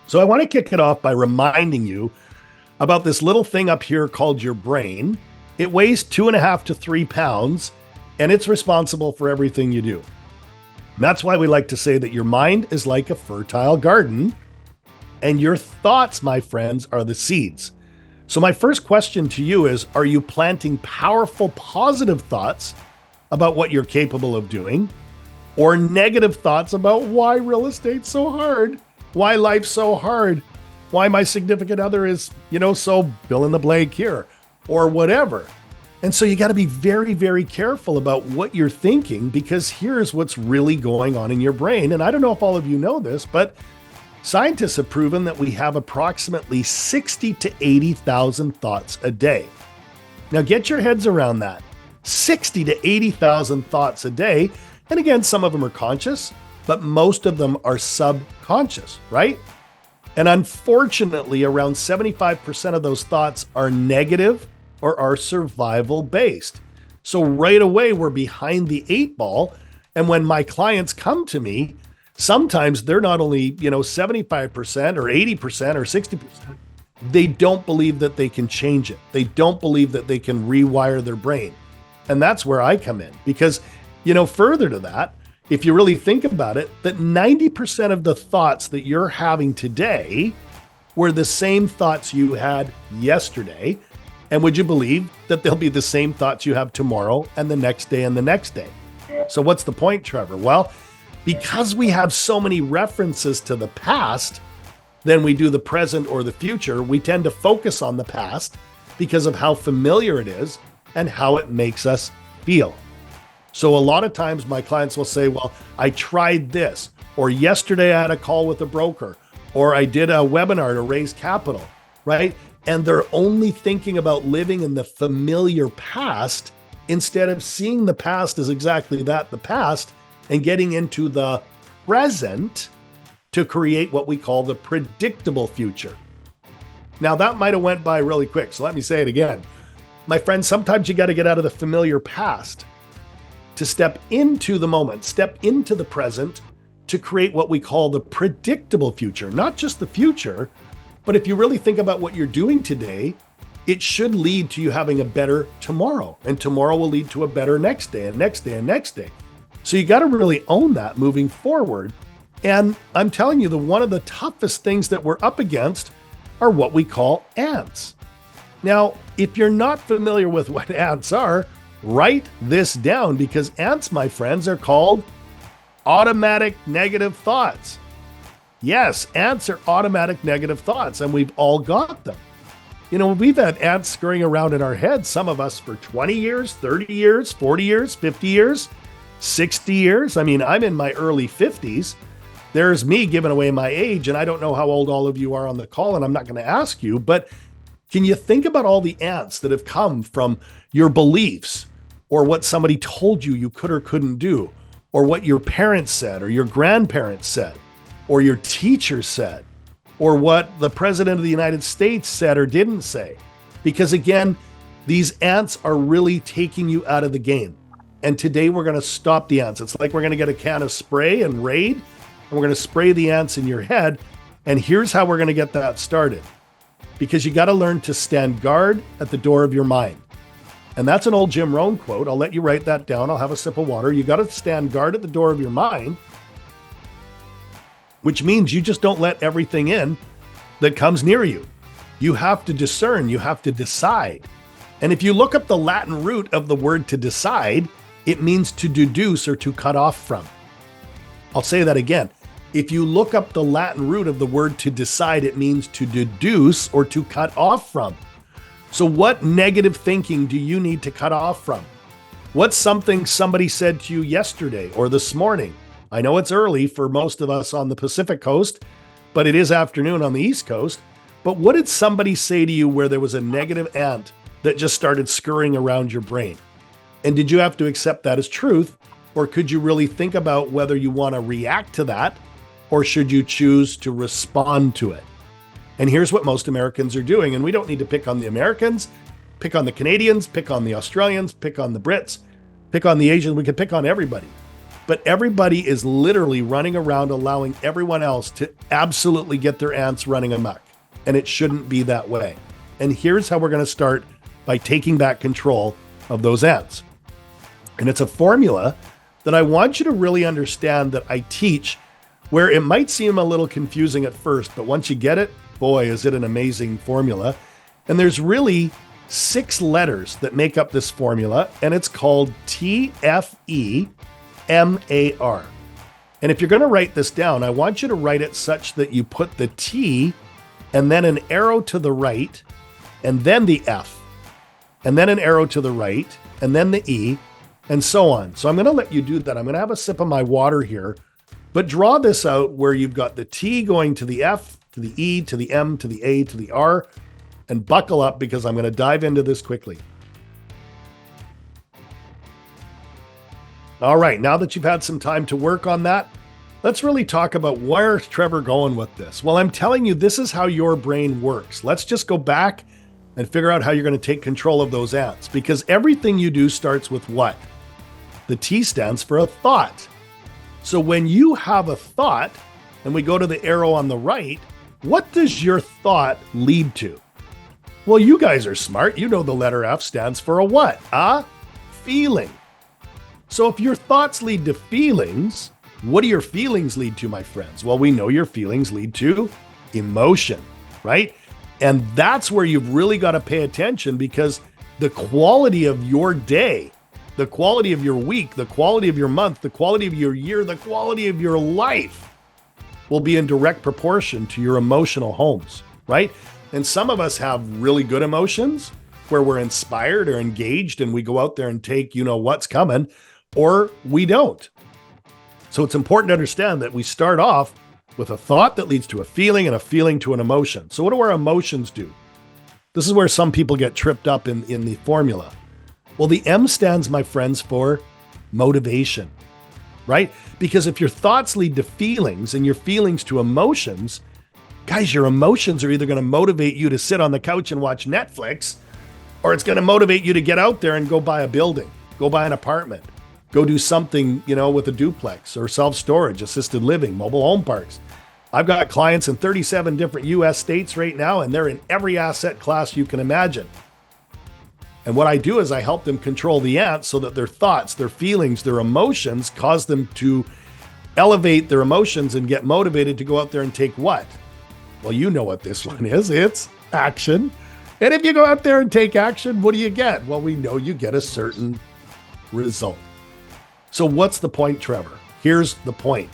So I want to kick it off by reminding you about this little thing up here called your brain. It weighs 2.5 to 3 pounds, and it's responsible for everything you do. And that's why we like to say that your mind is like a fertile garden, and your thoughts, my friends, are the seeds. So my first question to you is, are you planting powerful, positive thoughts about what you're capable of doing, or negative thoughts about why real estate's so hard, why life's so hard, why my significant other is, so fill in the blank here, or whatever. And so you got to be very, very careful about what you're thinking, because here's what's really going on in your brain. And I don't know if all of you know this, but scientists have proven that we have approximately 60 to 80,000 thoughts a day. Now get your heads around that. 60 to 80,000 thoughts a day. And again, some of them are conscious, but most of them are subconscious, right? And unfortunately, around 75% of those thoughts are negative or are survival based. So right away, we're behind the 8 ball. And when my clients come to me, sometimes they're not only, 75% or 80% or 60%, they don't believe that they can change it. They don't believe that they can rewire their brain. And that's where I come in, because, further to that, if you really think about it, that 90% of the thoughts that you're having today were the same thoughts you had yesterday. And would you believe that they'll be the same thoughts you have tomorrow and the next day and the next day? So what's the point, Trevor? Well, because we have so many references to the past than we do the present or the future, we tend to focus on the past because of how familiar it is and how it makes us feel. So a lot of times my clients will say, well, I tried this, or yesterday I had a call with a broker, or I did a webinar to raise capital, right? And they're only thinking about living in the familiar past instead of seeing the past as exactly that, the past, and getting into the present to create what we call the predictable future. Now that might have went by really quick, so let me say it again. My friend, sometimes you got to get out of the familiar past to step into the moment, step into the present to create what we call the predictable future. Not just the future, but if you really think about what you're doing today, it should lead to you having a better tomorrow. And tomorrow will lead to a better next day and next day and next day. So you got to really own that moving forward. And I'm telling you, one of the toughest things that we're up against are what we call ants. Now, if you're not familiar with what ants are, write this down, because ants, my friends, are called automatic negative thoughts. Yes, ants are automatic negative thoughts, and we've all got them. We've had ants scurrying around in our heads, some of us for 20 years, 30 years, 40 years, 50 years, 60 years. I mean, I'm in my early 50s. There's me giving away my age, and I don't know how old all of you are on the call, and I'm not going to ask you, but can you think about all the ants that have come from your beliefs, or what somebody told you you could or couldn't do, or what your parents said, or your grandparents said, or your teacher said, or what the president of the United States said or didn't say? Because again, these ants are really taking you out of the game. And today we're going to stop the ants. It's like we're going to get a can of spray and Raid, and we're going to spray the ants in your head. And here's how we're going to get that started. Because you got to learn to stand guard at the door of your mind. And that's an old Jim Rohn quote. I'll let you write that down. I'll have a sip of water. You got to stand guard at the door of your mind, which means you just don't let everything in that comes near you. You have to discern. You have to decide. And if you look up the Latin root of the word to decide, it means to deduce or to cut off from. I'll say that again. If you look up the Latin root of the word to decide, it means to deduce or to cut off from. So what negative thinking do you need to cut off from? What's something somebody said to you yesterday or this morning? I know it's early for most of us on the Pacific Coast, but it is afternoon on the East Coast. But what did somebody say to you where there was a negative ant that just started scurrying around your brain? And did you have to accept that as truth? Or could you really think about whether you want to react to that, or should you choose to respond to it? And here's what most Americans are doing. And we don't need to pick on the Americans, pick on the Canadians, pick on the Australians, pick on the Brits, pick on the Asians. We can pick on everybody. but everybody is literally running around allowing everyone else to absolutely get their ants running amok. And it shouldn't be that way. And here's how we're going to start by taking back control of those ants. And it's a formula that I want you to really understand that I teach, where it might seem a little confusing at first, but once you get it, boy, is it an amazing formula. And there's really 6 letters that make up this formula, and it's called TFEMAR. And if you're going to write this down, I want you to write it such that you put the T and then an arrow to the right, and then the F, and then an arrow to the right, and then the E, and so on. So I'm going to let you do that. I'm going to have a sip of my water here, but draw this out where you've got the T going to the F, to the E, to the M, to the A, to the R, and buckle up because I'm going to dive into this quickly. All right, now that you've had some time to work on that, let's really talk about where's Trevor going with this. Well, I'm telling you, this is how your brain works. Let's just go back and figure out how you're going to take control of those ants, because everything you do starts with what? The T stands for a thought. So when you have a thought, and we go to the arrow on the right, what does your thought lead to? Well, you guys are smart. You know the letter F stands for a what? A feeling. So if your thoughts lead to feelings, what do your feelings lead to, my friends? Well, we know your feelings lead to emotion, right? And that's where you've really got to pay attention, because the quality of your day, the quality of your week, the quality of your month, the quality of your year, the quality of your life will be in direct proportion to your emotional homes, right? And some of us have really good emotions where we're inspired or engaged and we go out there and take, you know, what's coming, or we don't. So it's important to understand that we start off with a thought that leads to a feeling, and a feeling to an emotion. So what do our emotions do? This is where some people get tripped up in the formula. Well, the M stands, my friends, for motivation, right? Because if your thoughts lead to feelings and your feelings to emotions, guys, your emotions are either going to motivate you to sit on the couch and watch Netflix, or it's going to motivate you to get out there and go buy a building, go buy an apartment, go do something, you know, with a duplex or self-storage, assisted living, mobile home parks. I've got clients in 37 different US states right now, and they're in every asset class you can imagine. And what I do is I help them control the ants so that their thoughts, their feelings, their emotions cause them to elevate their emotions and get motivated to go out there and take what? Well, you know what this one is. It's action. And if you go out there and take action, what do you get? Well, we know you get a certain result. So what's the point, Trevor? Here's the point.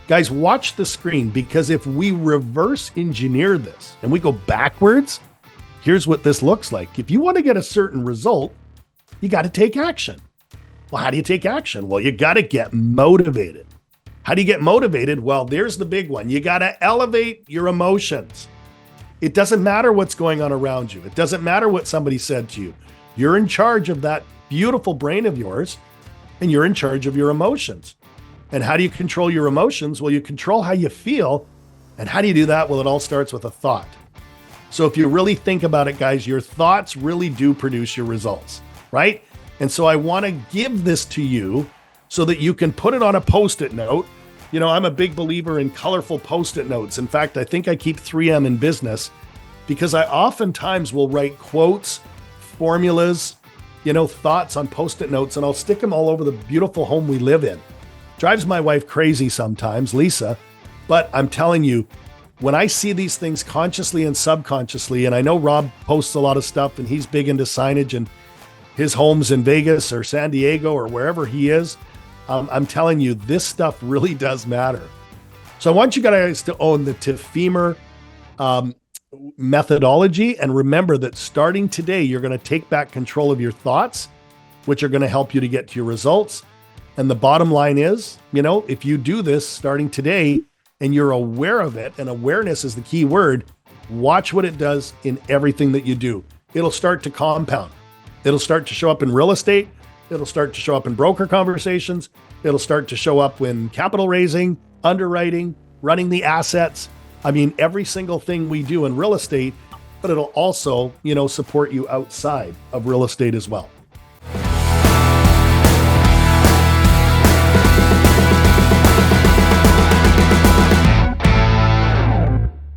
Guys, watch the screen, because if we reverse engineer this and we go backwards, here's what this looks like. If you want to get a certain result, you got to take action. Well, how do you take action? Well, you got to get motivated. How do you get motivated? Well, there's the big one. You got to elevate your emotions. It doesn't matter what's going on around you. It doesn't matter what somebody said to you. You're in charge of that beautiful brain of yours, and you're in charge of your emotions. And how do you control your emotions? Well, you control how you feel. And how do you do that? Well, it all starts with a thought. So if you really think about it, guys, your thoughts really do produce your results, right? And so I want to give this to you so that you can put it on a Post-it note. You know, I'm a big believer in colorful Post-it notes. In fact, I think I keep 3M in business because I oftentimes will write quotes, formulas, you know, thoughts on Post-it notes, and I'll stick them all over the beautiful home we live in. Drives my wife crazy sometimes, Lisa, but I'm telling you, when I see these things consciously and subconsciously, and I know Rob posts a lot of stuff and he's big into signage and his homes in Vegas or San Diego or wherever he is, I'm telling you, this stuff really does matter. So I want you guys to own the TFEMAR methodology, and remember that starting today, you're going to take back control of your thoughts, which are going to help you to get to your results. And the bottom line is, you know, if you do this starting today and you're aware of it, and awareness is the key word, watch what it does in everything that you do. It'll start to compound. It'll start to show up in real estate. It'll start to show up in broker conversations. It'll start to show up when capital raising, underwriting, running the assets. I mean, every single thing we do in real estate, but it'll also, you know, support you outside of real estate as well.